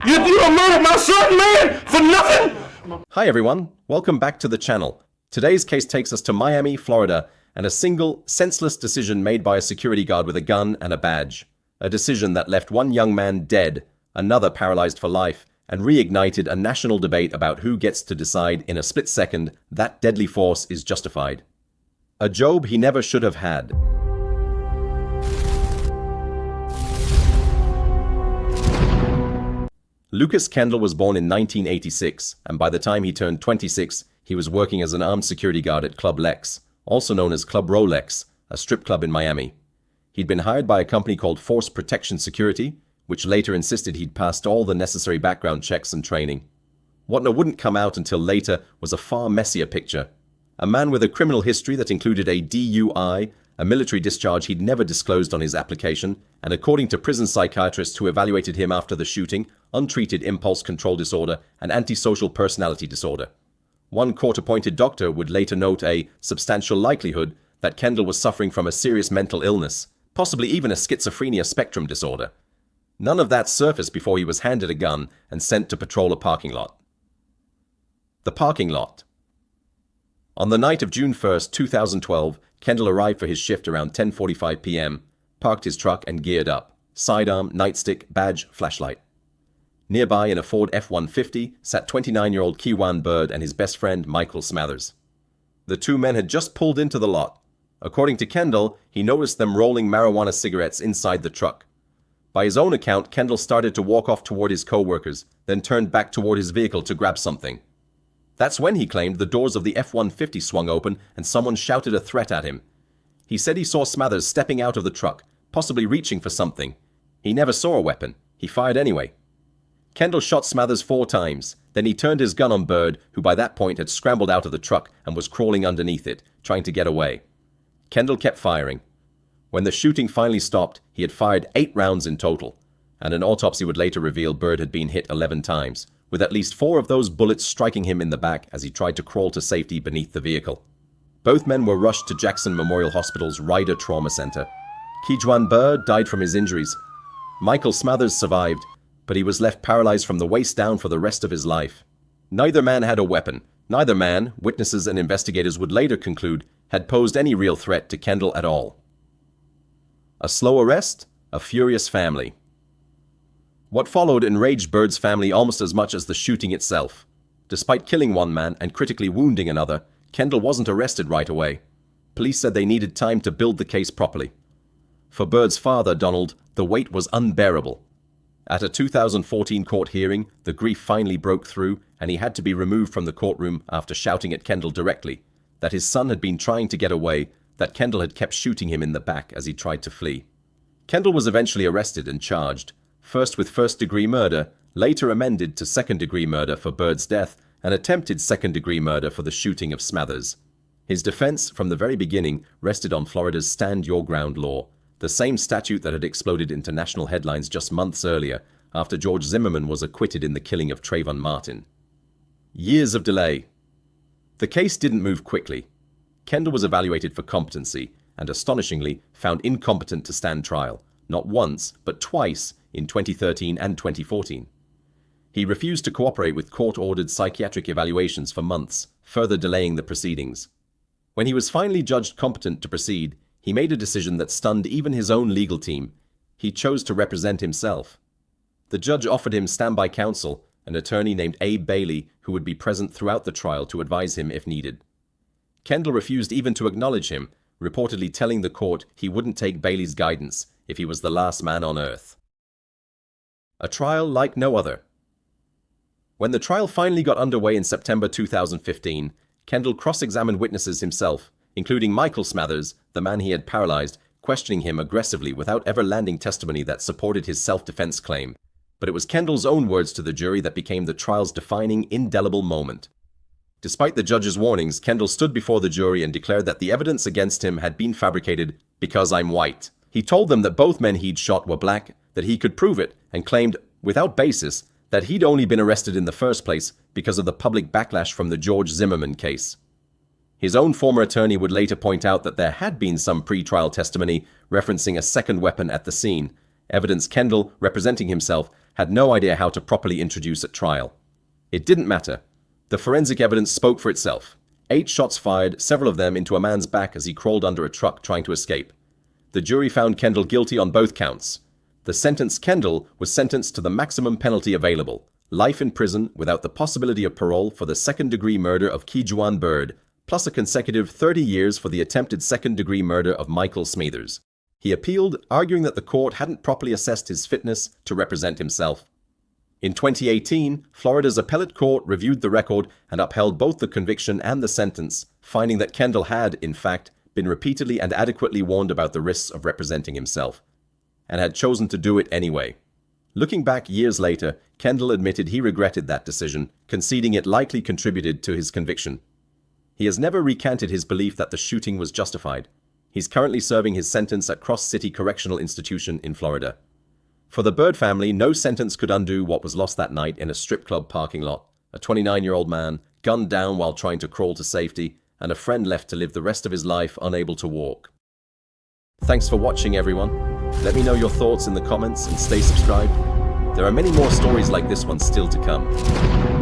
You done murdered my son, man, for nothing? Hi everyone, welcome back to the channel. Today's case takes us to Miami, Florida, and a single, senseless decision made by a security guard with a gun and a badge. A decision that left one young man dead, another paralyzed for life, and reignited a national debate about who gets to decide in a split second that deadly force is justified. A job he never should have had. Lucas Kendall was born in 1986, and by the time he turned 26, he was working as an armed security guard at Club Lex, also known as Club Rolex, a strip club in Miami. He'd been hired by a company called Force Protection Security, which later insisted he'd passed all the necessary background checks and training. What wouldn't come out until later was a far messier picture. A man with a criminal history that included a DUI, a military discharge he'd never disclosed on his application, and according to prison psychiatrists who evaluated him after the shooting, untreated impulse control disorder and antisocial personality disorder. One court-appointed doctor would later note a substantial likelihood that Kendall was suffering from a serious mental illness, possibly even a schizophrenia spectrum disorder. None of that surfaced before he was handed a gun and sent to patrol a parking lot. The parking lot. On the night of June 1st, 2012, Kendall arrived for his shift around 10:45 p.m., parked his truck and geared up. Sidearm, nightstick, badge, flashlight. Nearby in a Ford F-150 sat 29-year-old Kiwan Bird and his best friend Michael Smathers. The two men had just pulled into the lot. According to Kendall, he noticed them rolling marijuana cigarettes inside the truck. By his own account, Kendall started to walk off toward his co-workers, then turned back toward his vehicle to grab something. That's when he claimed the doors of the F-150 swung open and someone shouted a threat at him. He said he saw Smathers stepping out of the truck, possibly reaching for something. He never saw a weapon. He fired anyway. Kendall shot Smathers 4 times. Then he turned his gun on Bird, who by that point had scrambled out of the truck and was crawling underneath it, trying to get away. Kendall kept firing. When the shooting finally stopped, he had fired 8 rounds in total, and an autopsy would later reveal Bird had been hit 11 times, with at least 4 of those bullets striking him in the back as he tried to crawl to safety beneath the vehicle. Both men were rushed to Jackson Memorial Hospital's Ryder Trauma Center. Kiwan Bird died from his injuries. Michael Smathers survived, but he was left paralyzed from the waist down for the rest of his life. Neither man had a weapon. Neither man, witnesses and investigators would later conclude, had posed any real threat to Kendall at all. A slow arrest, a furious family. What followed enraged Bird's family almost as much as the shooting itself. Despite killing one man and critically wounding another, Kendall wasn't arrested right away. Police said they needed time to build the case properly. For Bird's father, Donald, the wait was unbearable. At a 2014 court hearing, the grief finally broke through and he had to be removed from the courtroom after shouting at Kendall directly that his son had been trying to get away, that Kendall had kept shooting him in the back as he tried to flee. Kendall was eventually arrested and charged, first with first-degree murder, later amended to second-degree murder for Bird's death, and attempted second-degree murder for the shooting of Smathers. His defense, from the very beginning, rested on Florida's Stand Your Ground law, the same statute that had exploded into national headlines just months earlier, after George Zimmerman was acquitted in the killing of Trayvon Martin. Years of delay. The case didn't move quickly. Kendall was evaluated for competency, and astonishingly, found incompetent to stand trial, not once, but twice in 2013 and 2014. He refused to cooperate with court-ordered psychiatric evaluations for months, further delaying the proceedings. When he was finally judged competent to proceed, he made a decision that stunned even his own legal team. He chose to represent himself. The judge offered him standby counsel, an attorney named Abe Bailey, who would be present throughout the trial to advise him if needed. Kendall refused even to acknowledge him, reportedly telling the court he wouldn't take Bailey's guidance if he was the last man on earth. A trial like no other. When the trial finally got underway in September 2015, Kendall cross-examined witnesses himself, including Michael Smathers, the man he had paralyzed, questioning him aggressively without ever landing testimony that supported his self-defense claim. But it was Kendall's own words to the jury that became the trial's defining, indelible moment. Despite the judge's warnings, Kendall stood before the jury and declared that the evidence against him had been fabricated because I'm white. He told them that both men he'd shot were black, that he could prove it, and claimed, without basis, that he'd only been arrested in the first place because of the public backlash from the George Zimmerman case. His own former attorney would later point out that there had been some pre-trial testimony referencing a second weapon at the scene, Evidence Kendall, representing himself, had no idea how to properly introduce at trial. It didn't matter. The forensic evidence spoke for itself. 8 shots fired, several of them into a man's back as he crawled under a truck trying to escape. The jury found Kendall guilty on both counts. The sentenced Kendall was sentenced to the maximum penalty available, life in prison without the possibility of parole for the second-degree murder of Kiwan Bird, plus a consecutive 30 years for the attempted second-degree murder of Michael Smathers. He appealed, arguing that the court hadn't properly assessed his fitness to represent himself. In 2018, Florida's appellate court reviewed the record and upheld both the conviction and the sentence, finding that Kendall had, in fact, been repeatedly and adequately warned about the risks of representing himself, and had chosen to do it anyway. Looking back years later, Kendall admitted he regretted that decision, conceding it likely contributed to his conviction. He has never recanted his belief that the shooting was justified. He's currently serving his sentence at Cross City Correctional Institution in Florida. For the Bird family, no sentence could undo what was lost that night in a strip club parking lot. A 29-year-old man, gunned down while trying to crawl to safety, and a friend left to live the rest of his life unable to walk. Thanks for watching, everyone. Let me know your thoughts in the comments and stay subscribed. There are many more stories like this one still to come.